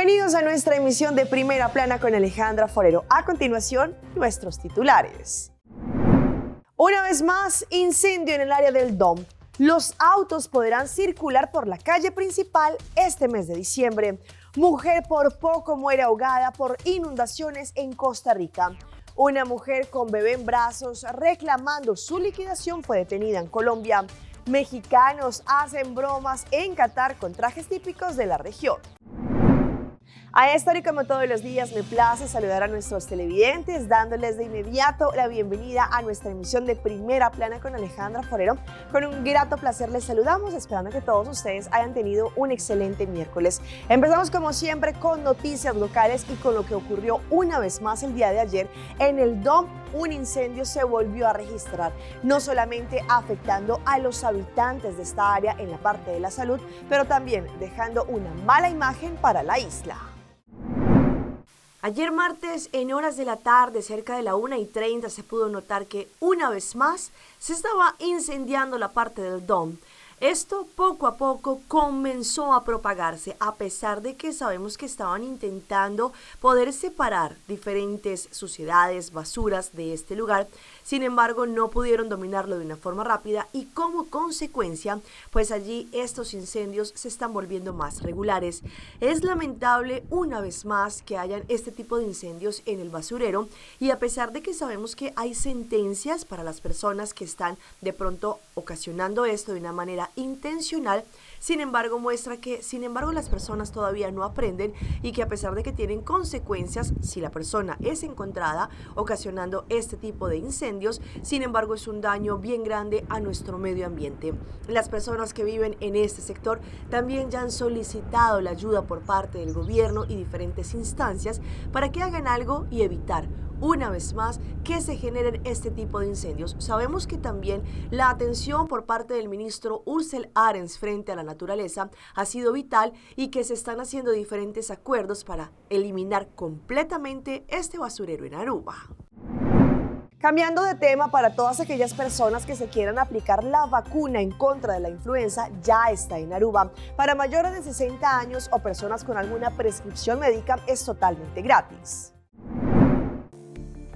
Bienvenidos a nuestra emisión de Primera Plana con Alejandra Forero. A continuación, nuestros titulares. Una vez más, incendio en el área del DOM. Los autos podrán circular por la calle principal este mes de diciembre. Mujer por poco muere ahogada por inundaciones en Costa Rica. Una mujer con bebé en brazos reclamando su liquidación fue detenida en Colombia. Mexicanos hacen bromas en Qatar con trajes típicos de la región. A esta hora y como todos los días me place saludar a nuestros televidentes dándoles de inmediato la bienvenida a nuestra emisión de Primera Plana con Alejandra Forero. Con un grato placer les saludamos, esperando que todos ustedes hayan tenido un excelente miércoles. Empezamos como siempre con noticias locales y con lo que ocurrió una vez más el día de ayer en el DOM. Un incendio se volvió a registrar, no solamente afectando a los habitantes de esta área en la parte de la salud, pero también dejando una mala imagen para la isla. Ayer martes, en horas de la tarde, cerca de la 1:30, se pudo notar que una vez más se estaba incendiando la parte del DOM. Esto poco a poco comenzó a propagarse, a pesar de que sabemos que estaban intentando poder separar diferentes suciedades, basuras de este lugar. Sin embargo, no pudieron dominarlo de una forma rápida y como consecuencia, pues allí estos incendios se están volviendo más regulares. Es lamentable una vez más que hayan este tipo de incendios en el basurero y a pesar de que sabemos que hay sentencias para las personas que están de pronto ocasionando esto de una manera intencional, sin embargo muestra que las personas todavía no aprenden y que a pesar de que tienen consecuencias si la persona es encontrada ocasionando este tipo de incendios, sin embargo es un daño bien grande a nuestro medio ambiente. Las personas que viven en este sector también ya han solicitado la ayuda por parte del gobierno y diferentes instancias para que hagan algo y evitar una vez más que se generen este tipo de incendios. Sabemos que también la atención por parte del ministro Ursel Arens frente a la naturaleza ha sido vital y que se están haciendo diferentes acuerdos para eliminar completamente este basurero en Aruba. Cambiando de tema, para todas aquellas personas que se quieran aplicar la vacuna en contra de la influenza, ya está en Aruba. Para mayores de 60 años o personas con alguna prescripción médica es totalmente gratis.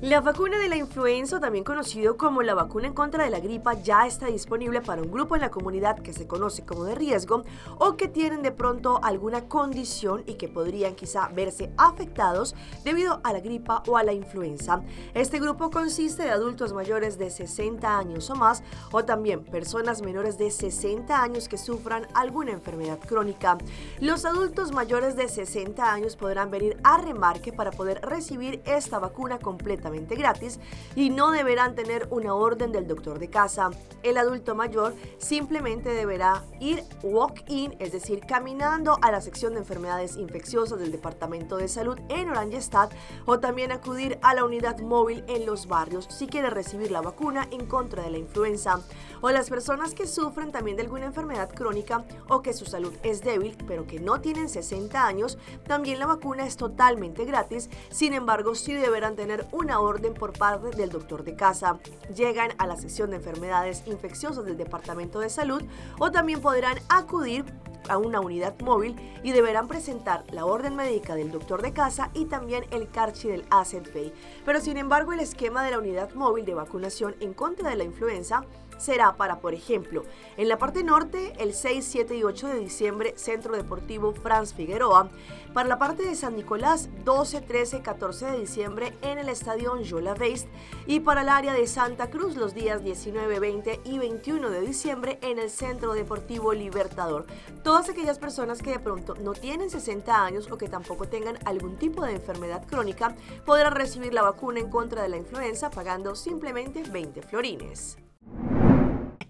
La vacuna de la influenza, también conocido como la vacuna en contra de la gripa, ya está disponible para un grupo en la comunidad que se conoce como de riesgo o que tienen de pronto alguna condición y que podrían quizá verse afectados debido a la gripa o a la influenza. Este grupo consiste de adultos mayores de 60 años o más o también personas menores de 60 años que sufran alguna enfermedad crónica. Los adultos mayores de 60 años podrán venir a remarque para poder recibir esta vacuna completamente gratis y no deberán tener una orden del doctor de casa. El adulto mayor simplemente deberá ir walk-in, es decir, caminando a la sección de enfermedades infecciosas del Departamento de Salud en Oranjestad o también acudir a la unidad móvil en los barrios si quiere recibir la vacuna en contra de la influenza. O las personas que sufren también de alguna enfermedad crónica o que su salud es débil pero que no tienen 60 años, también la vacuna es totalmente gratis. Sin embargo, sí deberán tener una orden por parte del doctor de casa. Llegan a la sección de enfermedades infecciosas del Departamento de Salud o también podrán acudir a una unidad móvil y deberán presentar la orden médica del doctor de casa y también el carchi del AZP. Pero sin embargo, el esquema de la unidad móvil de vacunación en contra de la influenza será para, por ejemplo, en la parte norte, el 6, 7 y 8 de diciembre, Centro Deportivo Franz Figueroa. Para la parte de San Nicolás, 12, 13, 14 de diciembre, en el Estadio Yola Beist. Y para el área de Santa Cruz, los días 19, 20 y 21 de diciembre, en el Centro Deportivo Libertador. Todas aquellas personas que de pronto no tienen 60 años o que tampoco tengan algún tipo de enfermedad crónica, podrán recibir la vacuna en contra de la influenza pagando simplemente 20 florines.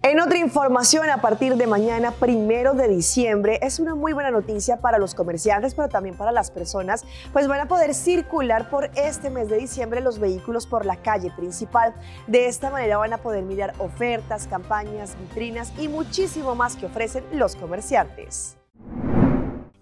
En otra información, a partir de mañana, 1 de diciembre, es una muy buena noticia para los comerciantes, pero también para las personas, pues van a poder circular por este mes de diciembre los vehículos por la calle principal. De esta manera van a poder mirar ofertas, campañas, vitrinas y muchísimo más que ofrecen los comerciantes.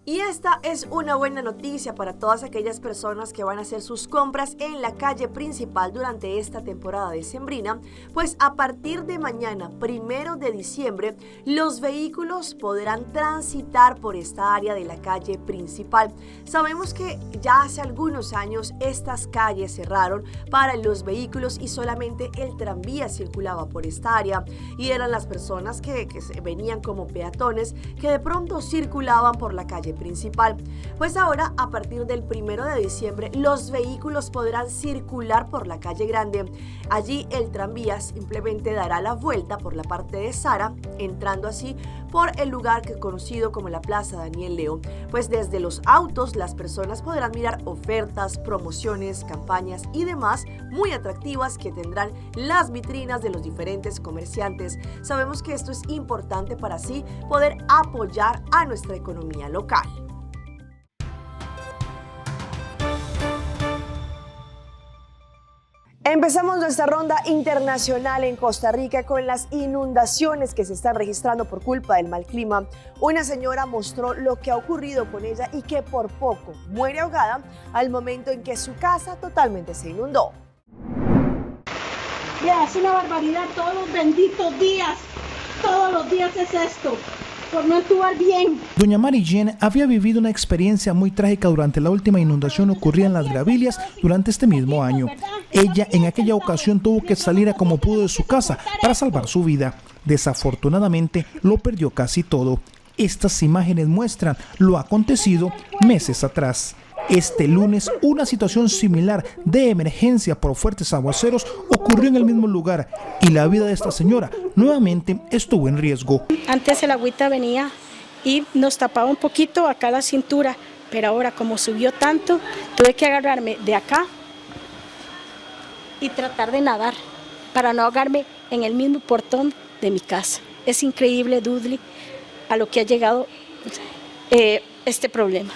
Y esta es una buena noticia para todas aquellas personas que van a hacer sus compras en la calle principal durante esta temporada decembrina, pues a partir de mañana, 1 de diciembre, los vehículos podrán transitar por esta área de la calle principal. Sabemos que ya hace algunos años estas calles cerraron para los vehículos y solamente el tranvía circulaba por esta área, y eran las personas que venían como peatones que de pronto circulaban por la calle principal. Pues ahora, a partir del 1 de diciembre, los vehículos podrán circular por la calle grande. Allí el tranvía simplemente dará la vuelta por la parte de Sara, entrando así por el lugar que es conocido como la Plaza Daniel León. Pues desde los autos las personas podrán mirar ofertas, promociones, campañas y demás muy atractivas que tendrán las vitrinas de los diferentes comerciantes. Sabemos que esto es importante para así poder apoyar a nuestra economía local. Empezamos nuestra ronda internacional en Costa Rica con las inundaciones que se están registrando por culpa del mal clima. Una señora mostró lo que ha ocurrido con ella y que por poco muere ahogada al momento en que su casa totalmente se inundó. Ya, es una barbaridad, todos los benditos días, todos los días es esto, por no actuar bien. Doña Mary Jane había vivido una experiencia muy trágica durante la última inundación ocurrida en Las Gravillas durante este mismo año. Ella en aquella ocasión tuvo que salir a como pudo de su casa para salvar su vida. Desafortunadamente lo perdió casi todo. Estas imágenes muestran lo acontecido meses atrás. Este lunes, una situación similar de emergencia por fuertes aguaceros ocurrió en el mismo lugar y la vida de esta señora nuevamente estuvo en riesgo. Antes el agüita venía y nos tapaba un poquito acá la cintura, pero ahora como subió tanto, tuve que agarrarme de acá y tratar de nadar para no ahogarme en el mismo portón de mi casa. Es increíble, Dudley, a lo que ha llegado este problema.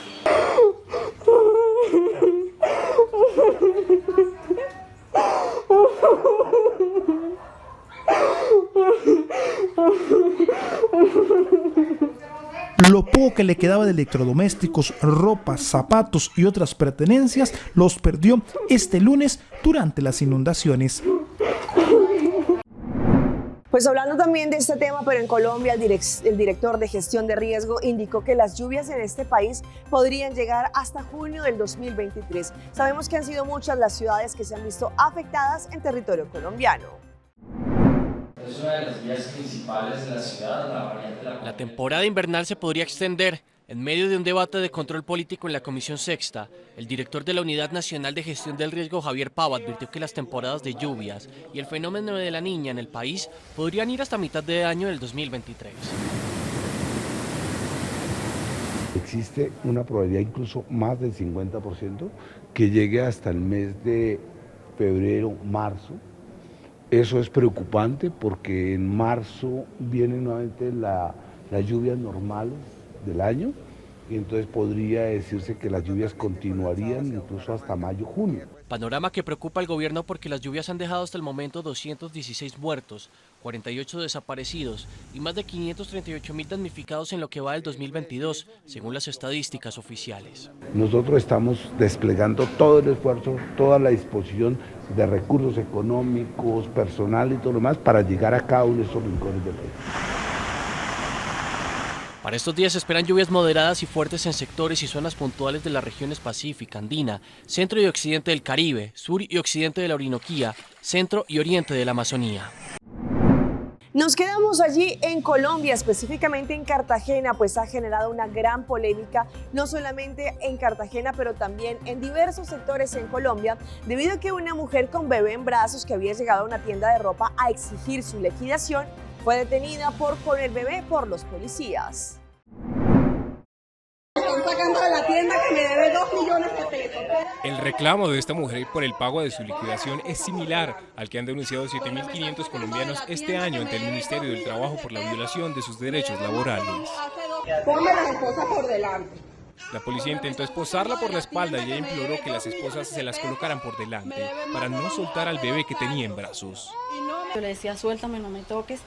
Lo poco que le quedaba de electrodomésticos, ropa, zapatos y otras pertenencias los perdió este lunes durante las inundaciones. Pues hablando también de este tema, pero en Colombia, el director de gestión de riesgo indicó que las lluvias en este país podrían llegar hasta junio del 2023. Sabemos que han sido muchas las ciudades que se han visto afectadas en territorio colombiano. Es una de las vías principales de la ciudad, la variante de La temporada invernal se podría extender. En medio de un debate de control político en la Comisión Sexta, el director de la Unidad Nacional de Gestión del Riesgo, Javier Pava, advirtió que las temporadas de lluvias y el fenómeno de la Niña en el país podrían ir hasta mitad de año del 2023. Existe una probabilidad incluso más del 50% que llegue hasta el mes de febrero, marzo. Eso es preocupante porque en marzo vienen nuevamente las lluvias normales del año y entonces podría decirse que las lluvias continuarían incluso hasta mayo, junio. Panorama que preocupa al gobierno porque las lluvias han dejado hasta el momento 216 muertos, 48 desaparecidos y más de 538.000 damnificados en lo que va del 2022, según las estadísticas oficiales. Nosotros estamos desplegando todo el esfuerzo, toda la disposición de recursos económicos, personal y todo lo demás para llegar a cada uno de esos rincones del país. Para estos días se esperan lluvias moderadas y fuertes en sectores y zonas puntuales de las regiones pacífica, andina, centro y occidente del Caribe, sur y occidente de la Orinoquía, centro y oriente de la Amazonía. Nos quedamos allí en Colombia, específicamente en Cartagena, pues ha generado una gran polémica, no solamente en Cartagena, pero también en diversos sectores en Colombia, debido a que una mujer con bebé en brazos que había llegado a una tienda de ropa a exigir su liquidación, fue detenida con el bebé por los policías. Están sacando de la tienda que me debe 2 millones de pesos. El reclamo de esta mujer por el pago de su liquidación es similar al que han denunciado 7.500 colombianos este año ante el Ministerio del Trabajo por la violación de sus derechos laborales. Ponme las esposas por delante. La policía intentó esposarla por la espalda y ella imploró que las esposas se las colocaran por delante para no soltar al bebé que tenía en brazos. Yo le decía, suéltame, no me toques.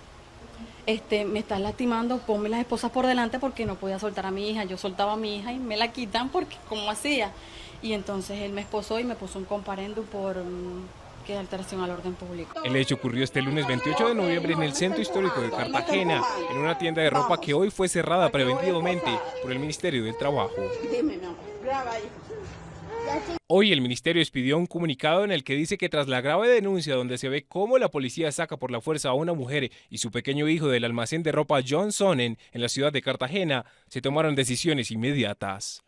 me estás lastimando, ponme las esposas por delante porque no podía soltar a mi hija. Yo soltaba a mi hija y me la quitan porque ¿cómo hacía? Y entonces él me esposó y me puso un comparendo por que es alteración al orden público. El hecho ocurrió este lunes 28 de noviembre en el centro histórico de Cartagena, en una tienda de ropa que hoy fue cerrada preventivamente por el Ministerio del Trabajo. Hoy el ministerio expidió un comunicado en el que dice que tras la grave denuncia donde se ve cómo la policía saca por la fuerza a una mujer y su pequeño hijo del almacén de ropa John Sonnen en la ciudad de Cartagena, se tomaron decisiones inmediatas.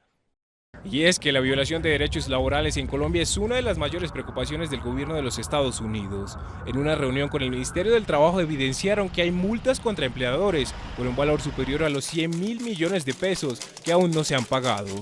Y es que la violación de derechos laborales en Colombia es una de las mayores preocupaciones del gobierno de los Estados Unidos. En una reunión con el Ministerio del Trabajo evidenciaron que hay multas contra empleadores por un valor superior a los 100.000 millones de pesos que aún no se han pagado.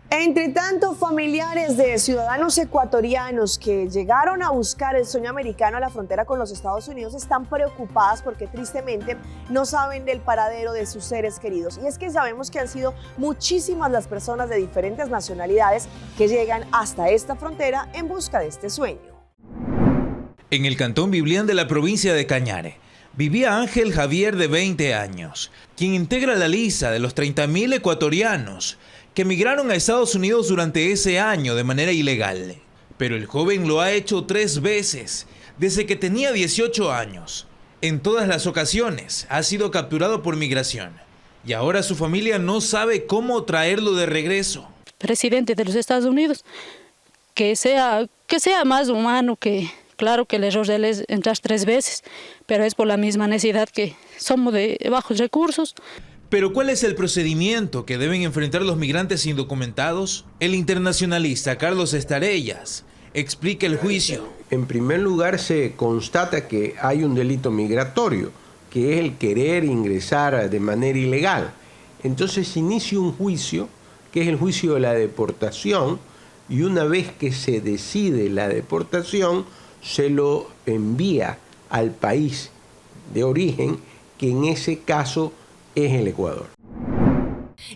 Entre tanto, familiares de ciudadanos ecuatorianos que llegaron a buscar el sueño americano a la frontera con los Estados Unidos están preocupadas porque tristemente no saben del paradero de sus seres queridos. Y es que sabemos que han sido muchísimas las personas de diferentes nacionalidades que llegan hasta esta frontera en busca de este sueño. En el cantón Biblián de la provincia de Cañare, vivía Ángel Javier, de 20 años, quien integra la lista de los 30.000 ecuatorianos que emigraron a Estados Unidos durante ese año de manera ilegal. Pero el joven lo ha hecho 3 veces, desde que tenía 18 años. En todas las ocasiones ha sido capturado por migración, y ahora su familia no sabe cómo traerlo de regreso. Presidente de los Estados Unidos, que sea más humano, que claro que el error de él es entrar 3 veces, pero es por la misma necesidad que somos de bajos recursos. Pero ¿cuál es el procedimiento que deben enfrentar los migrantes indocumentados? El internacionalista Carlos Estarellas explica el juicio. En primer lugar, se constata que hay un delito migratorio, que es el querer ingresar de manera ilegal. Entonces se inicia un juicio, que es el juicio de la deportación, y una vez que se decide la deportación, se lo envía al país de origen, que en ese caso es el Ecuador.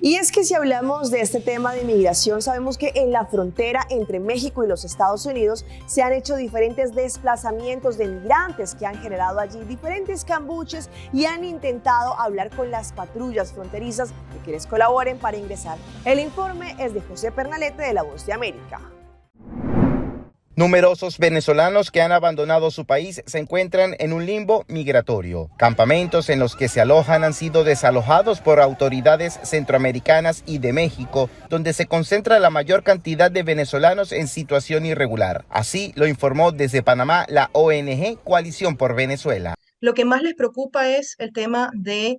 Y es que si hablamos de este tema de inmigración, sabemos que en la frontera entre México y los Estados Unidos se han hecho diferentes desplazamientos de migrantes que han generado allí diferentes cambuches y han intentado hablar con las patrullas fronterizas de que les colaboren para ingresar. El informe es de José Pernalete de La Voz de América. Numerosos venezolanos que han abandonado su país se encuentran en un limbo migratorio. Campamentos en los que se alojan han sido desalojados por autoridades centroamericanas y de México, donde se concentra la mayor cantidad de venezolanos en situación irregular. Así lo informó desde Panamá la ONG Coalición por Venezuela. Lo que más les preocupa es el tema de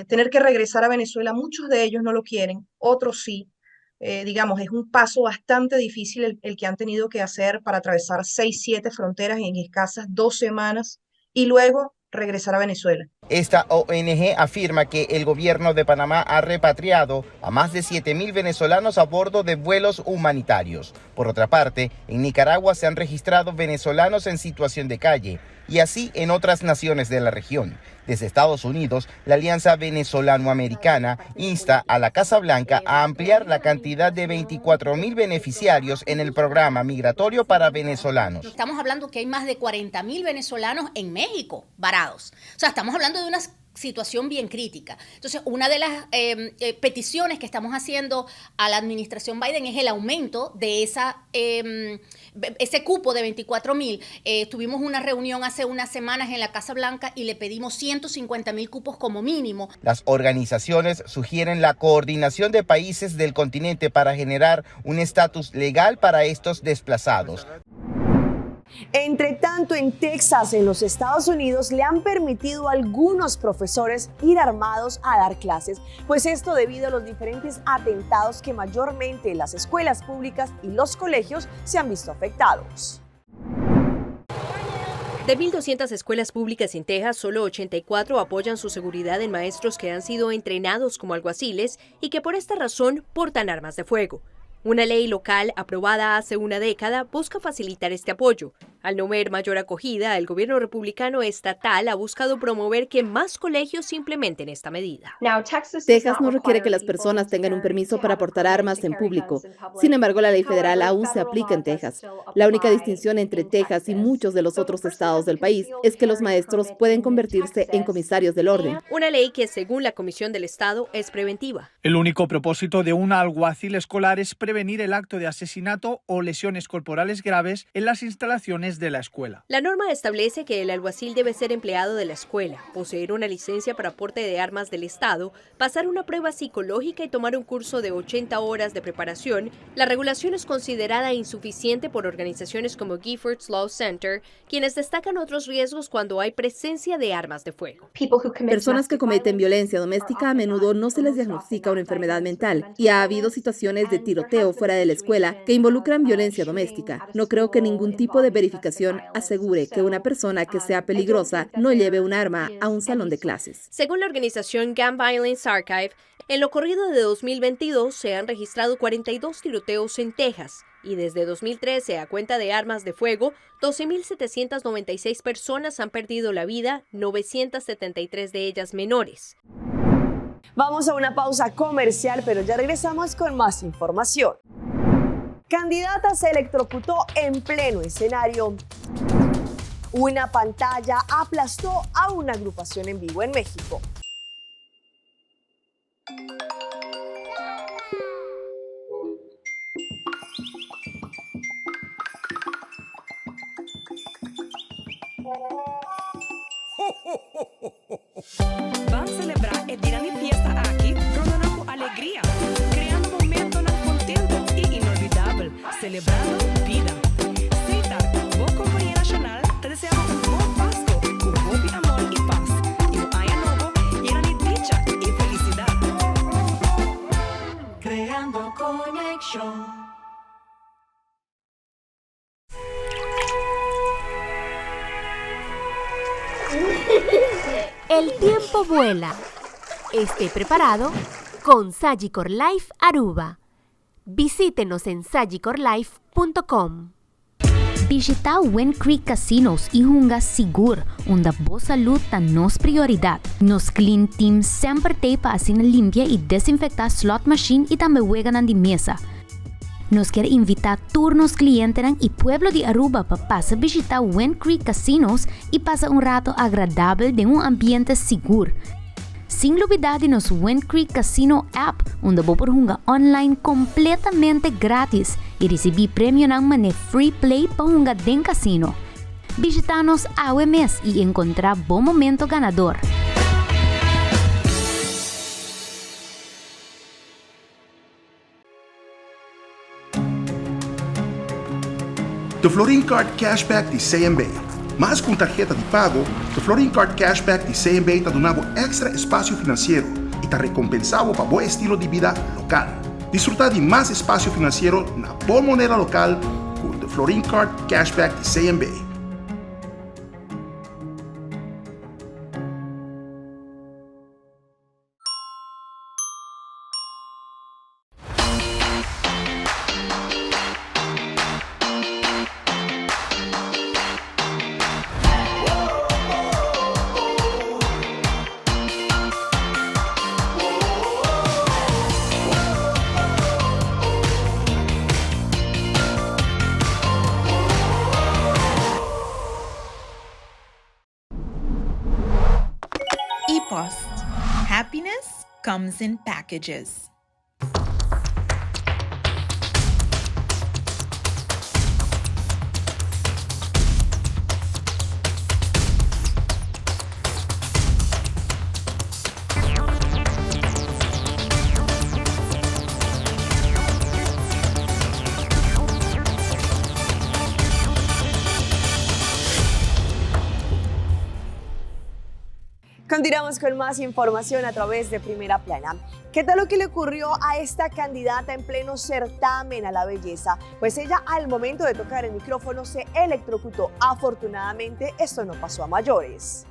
tener que regresar a Venezuela. Muchos de ellos no lo quieren, otros sí. Digamos, es un paso bastante difícil el que han tenido que hacer para atravesar 6-7 fronteras en escasas 2 semanas y luego regresar a Venezuela. Esta ONG afirma que el gobierno de Panamá ha repatriado a más de 7.000 venezolanos a bordo de vuelos humanitarios. Por otra parte, en Nicaragua se han registrado venezolanos en situación de calle, y así en otras naciones de la región. Desde Estados Unidos, la Alianza Venezolano-Americana insta a la Casa Blanca a ampliar la cantidad de 24.000 beneficiarios en el programa migratorio para venezolanos. Estamos hablando que hay más de 40.000 venezolanos en México varados. O sea, estamos hablando de una situación bien crítica. Entonces, una de las peticiones que estamos haciendo a la administración Biden es el aumento de ese cupo de 24.000. Tuvimos una reunión hace unas semanas en la Casa Blanca y le pedimos 150.000 cupos como mínimo. Las organizaciones sugieren la coordinación de países del continente para generar un estatus legal para estos desplazados. Entre tanto, en Texas, en los Estados Unidos, le han permitido a algunos profesores ir armados a dar clases, pues esto debido a los diferentes atentados que mayormente las escuelas públicas y los colegios se han visto afectados. De 1.200 escuelas públicas en Texas, solo 84 apoyan su seguridad en maestros que han sido entrenados como alguaciles y que por esta razón portan armas de fuego. Una ley local aprobada hace una década busca facilitar este apoyo. Al no ver mayor acogida, el gobierno republicano estatal ha buscado promover que más colegios implementen esta medida. Texas no requiere que las personas tengan un permiso para portar armas en público. Sin embargo, la ley federal aún se aplica en Texas. La única distinción entre Texas y muchos de los otros estados del país es que los maestros pueden convertirse en comisarios del orden. Una ley que, según la Comisión del Estado, es preventiva. El único propósito de un alguacil escolar es prevenir el acto de asesinato o lesiones corporales graves en las instalaciones de la escuela. La norma establece que el alguacil debe ser empleado de la escuela, poseer una licencia para porte de armas del Estado, pasar una prueba psicológica y tomar un curso de 80 horas de preparación. La regulación es considerada insuficiente por organizaciones como Giffords Law Center, quienes destacan otros riesgos cuando hay presencia de armas de fuego. Personas que cometen violencia doméstica a menudo no se les diagnostica una enfermedad mental y ha habido situaciones de tiroteo fuera de la escuela que involucran violencia doméstica. No creo que ningún tipo de verificación asegure que una persona que sea peligrosa no lleve un arma a un salón de clases. Según la organización Gun Violence Archive, en lo corrido de 2022 se han registrado 42 tiroteos en Texas y desde 2013 a cuenta de armas de fuego, 12.796 personas han perdido la vida, 973 de ellas menores. Vamos a una pausa comercial, pero ya regresamos con más información. Candidata se electrocutó en pleno escenario. Una pantalla aplastó a una agrupación en vivo en México. Van celebrar el día de fiesta aquí, rodando con alegría, creando momentos contentos y inolvidables, celebrando vida. Cita, vos compañía nacional, te deseamos un buen Pascua, con buen amor y paz, y un año nuevo lleno de dicha y felicidad. Creando conexión. El tiempo vuela. Esté preparado con Sagicor Life Aruba. Visítenos en sagicorlife.com. Visita Wind Creek Casinos y Junga Sigur, onde boa salud tá nos prioridade. Nos Clean Team sempre tem para assim limpia e desinfectar slot machine e também juegan de mesa. Nos quer invitar turnos clientes y pueblo de Aruba para pasar a visitar Wind Creek Casinos y pasar un rato agradable de un ambiente seguro. Sin olvidar de nos Wind Creek Casino app, donde vos podés jugar online completamente gratis y recibir premios en free play para jugar en casino. Visítanos a mes y encontrar buen momento ganador. The Florin Card Cashback de CMB. Mais com tarjeta de pago, the Florin Card Cashback de CMB está dando extra espaço financeiro e está recompensado para bom estilo de vida local. Disfrutar de mais espaço financeiro na boa moneda local com the Florin Card Cashback de CMB. ePost. Happiness comes in packages. Continuamos con más información a través de Primera Plana. ¿Qué tal lo que le ocurrió a esta candidata en pleno certamen a la belleza? Pues ella al momento de tocar el micrófono se electrocutó. Afortunadamente esto no pasó a mayores.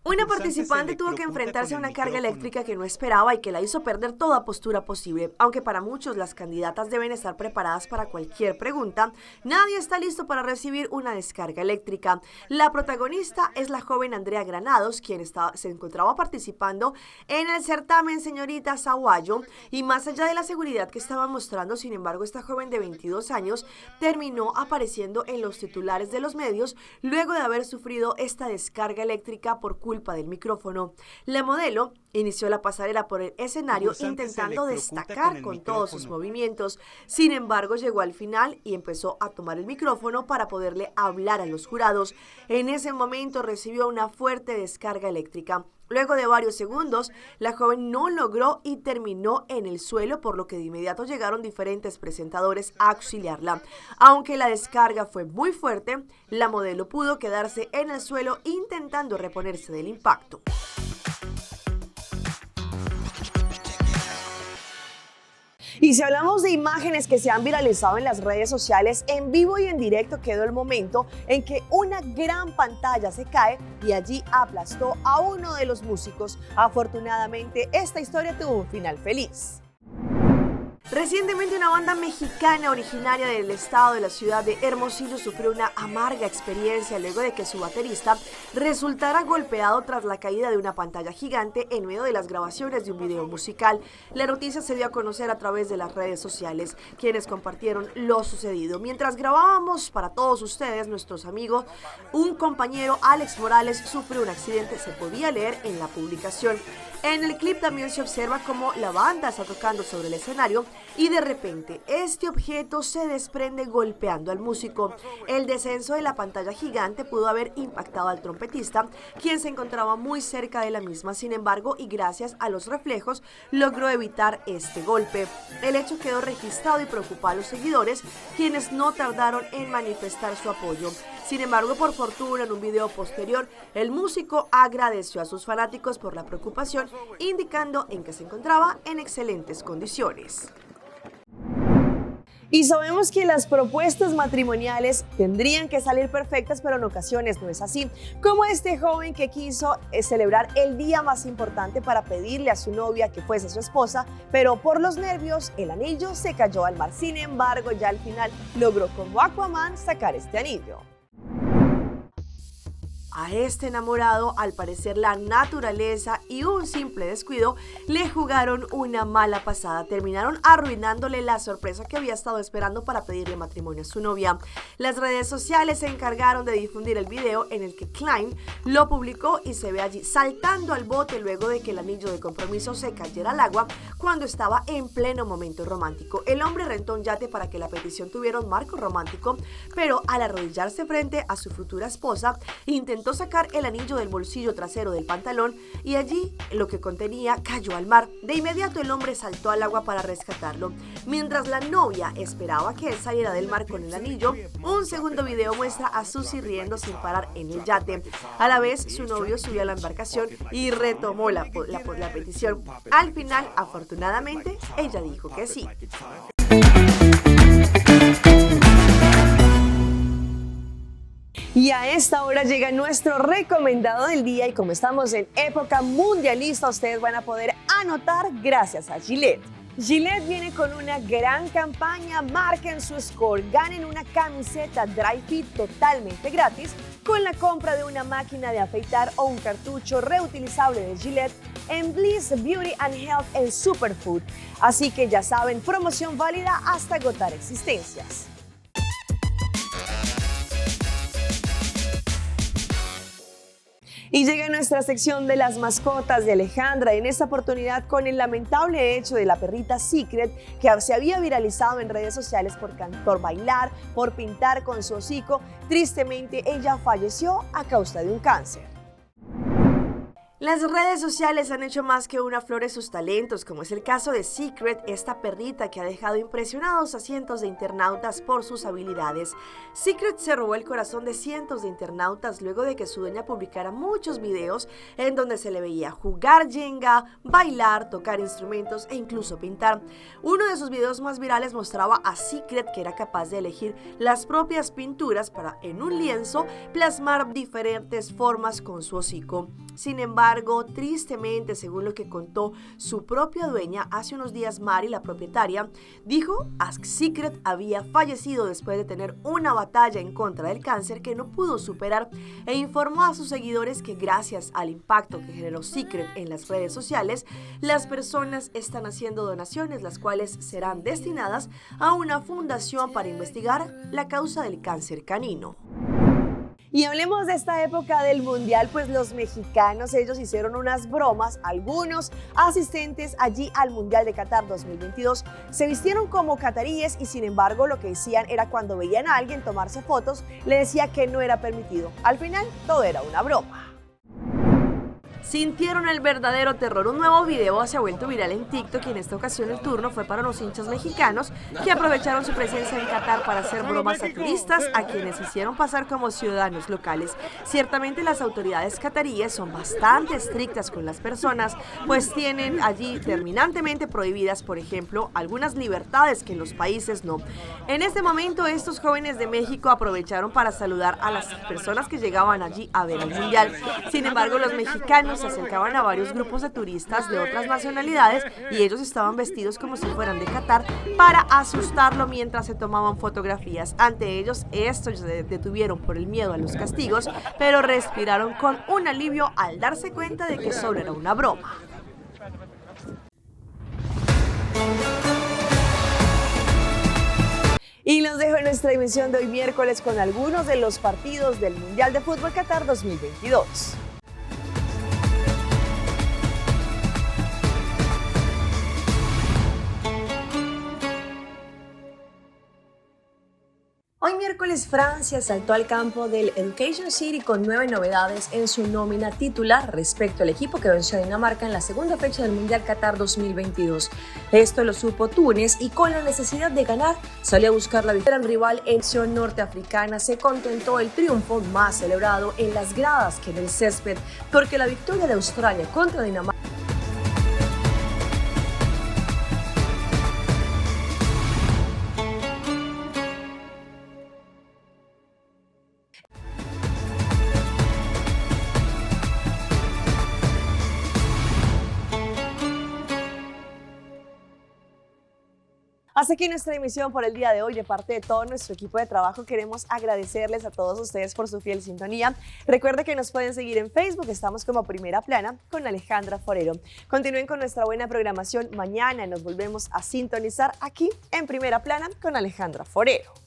Una participante tuvo que enfrentarse a una carga eléctrica que no esperaba y que la hizo perder toda postura posible. Aunque para muchos las candidatas deben estar preparadas para cualquier pregunta, nadie está listo para recibir una descarga eléctrica. La protagonista es la joven Andrea Granados, quien se encontraba participando en el certamen Señorita Saguayo, y más allá de la seguridad que estaba mostrando, sin embargo, esta joven de 22 años terminó apareciendo en los titulares de los medios luego de haber sufrido esta descarga eléctrica por culpa del micrófono. La modelo inició la pasarela por el escenario intentando destacar con todos sus movimientos. Sin embargo, llegó al final y empezó a tomar el micrófono para poderle hablar a los jurados. En ese momento recibió una fuerte descarga eléctrica. Luego de varios segundos, la joven no logró y terminó en el suelo, por lo que de inmediato llegaron diferentes presentadores a auxiliarla. Aunque la descarga fue muy fuerte, la modelo pudo quedarse en el suelo intentando reponerse del impacto. Y si hablamos de imágenes que se han viralizado en las redes sociales, en vivo y en directo quedó el momento en que una gran pantalla se cae y allí aplastó a uno de los músicos. Afortunadamente, esta historia tuvo un final feliz. Recientemente una banda mexicana originaria del estado de la ciudad de Hermosillo sufrió una amarga experiencia luego de que su baterista resultara golpeado tras la caída de una pantalla gigante en medio de las grabaciones de un video musical. La noticia se dio a conocer a través de las redes sociales, quienes compartieron lo sucedido. Mientras grabábamos para todos ustedes, nuestros amigos, un compañero, Alex Morales, sufrió un accidente, se podía leer en la publicación. En el clip también se observa cómo la banda está tocando sobre el escenario y de repente este objeto se desprende golpeando al músico. El descenso de la pantalla gigante pudo haber impactado al trompetista, quien se encontraba muy cerca de la misma. Sin embargo, y gracias a los reflejos, logró evitar este golpe. El hecho quedó registrado y preocupó a los seguidores, quienes no tardaron en manifestar su apoyo. Sin embargo, por fortuna, en un video posterior, el músico agradeció a sus fanáticos por la preocupación, indicando en que se encontraba en excelentes condiciones. Y sabemos que las propuestas matrimoniales tendrían que salir perfectas, pero en ocasiones no es así. Como este joven que quiso celebrar el día más importante para pedirle a su novia que fuese su esposa, pero por los nervios el anillo se cayó al mar. Sin embargo, ya al final logró como Aquaman sacar este anillo. A este enamorado, al parecer, la naturaleza y un simple descuido le jugaron una mala pasada. Terminaron arruinándole la sorpresa que había estado esperando para pedirle matrimonio a su novia. Las redes sociales se encargaron de difundir el video en el que Klein lo publicó y se ve allí saltando al bote luego de que el anillo de compromiso se cayera al agua cuando estaba en pleno momento romántico. El hombre rentó un yate para que la petición tuviera un marco romántico, pero al arrodillarse frente a su futura esposa, intentó sacar el anillo del bolsillo trasero del pantalón y allí lo que contenía cayó al mar. De inmediato el hombre saltó al agua para rescatarlo. Mientras la novia esperaba que él saliera del mar con el anillo, un segundo video muestra a Susie riendo sin parar en el yate. A la vez, su novio subió a la embarcación y retomó la petición. Al final, afortunadamente, ella dijo que sí. Y a esta hora llega nuestro recomendado del día y como estamos en época mundialista, ustedes van a poder anotar gracias a Gillette. Gillette viene con una gran campaña, marquen su score, ganen una camiseta Dry Fit totalmente gratis con la compra de una máquina de afeitar o un cartucho reutilizable de Gillette en Bliss Beauty and Health en Superfood. Así que ya saben, promoción válida hasta agotar existencias. Y llega nuestra sección de las mascotas de Alejandra, en esta oportunidad con el lamentable hecho de la perrita Secret, que se había viralizado en redes sociales por bailar, por pintar con su hocico. Tristemente, ella falleció a causa de un cáncer. Las redes sociales han hecho más que una flor de sus talentos, como es el caso de Secret, esta perrita que ha dejado impresionados a cientos de internautas por sus habilidades. Secret se robó el corazón de cientos de internautas luego de que su dueña publicara muchos videos en donde se le veía jugar Jenga, bailar, tocar instrumentos e incluso pintar. Uno de sus videos más virales mostraba a Secret, que era capaz de elegir las propias pinturas para en un lienzo plasmar diferentes formas con su hocico. Sin embargo, tristemente, según lo que contó su propia dueña hace unos días, Mari, la propietaria, dijo que Secret había fallecido después de tener una batalla en contra del cáncer que no pudo superar, e informó a sus seguidores que gracias al impacto que generó Secret en las redes sociales, las personas están haciendo donaciones, las cuales serán destinadas a una fundación para investigar la causa del cáncer canino. Y hablemos de esta época del Mundial, pues los mexicanos, ellos hicieron unas bromas, algunos asistentes allí al Mundial de Qatar 2022 se vistieron como cataríes y sin embargo lo que decían era cuando veían a alguien tomarse fotos, le decía que no era permitido. Al final todo era una broma. Sintieron el verdadero terror. Un nuevo video se ha vuelto viral en TikTok y en esta ocasión el turno fue para los hinchas mexicanos que aprovecharon su presencia en Qatar para hacer bromas a turistas a quienes hicieron pasar como ciudadanos locales. Ciertamente las autoridades cataríes son bastante estrictas con las personas, pues tienen allí terminantemente prohibidas, por ejemplo, algunas libertades que en los países no. En este momento estos jóvenes de México aprovecharon para saludar a las personas que llegaban allí a ver el Mundial. Sin embargo, los mexicanos se acercaban a varios grupos de turistas de otras nacionalidades y ellos estaban vestidos como si fueran de Qatar para asustarlo mientras se tomaban fotografías. Ante ellos, estos se detuvieron por el miedo a los castigos, pero respiraron con un alivio al darse cuenta de que solo era una broma. Y los dejo en nuestra emisión de hoy miércoles con algunos de los partidos del Mundial de Fútbol Qatar 2022. Hoy miércoles Francia saltó al campo del Education City con 9 novedades en su nómina titular respecto al equipo que venció a Dinamarca en la segunda fecha del Mundial Qatar 2022. Esto lo supo Túnez y con la necesidad de ganar salió a buscar la victoria. El rival en acción norteafricana se contentó el triunfo más celebrado en las gradas que en el césped, porque la victoria de Australia contra Dinamarca Hasta aquí nuestra emisión por el día de hoy. De parte de todo nuestro equipo de trabajo queremos agradecerles a todos ustedes por su fiel sintonía. Recuerden que nos pueden seguir en Facebook, estamos como Primera Plana con Alejandra Forero. Continúen con nuestra buena programación. Mañana nos volvemos a sintonizar aquí en Primera Plana con Alejandra Forero.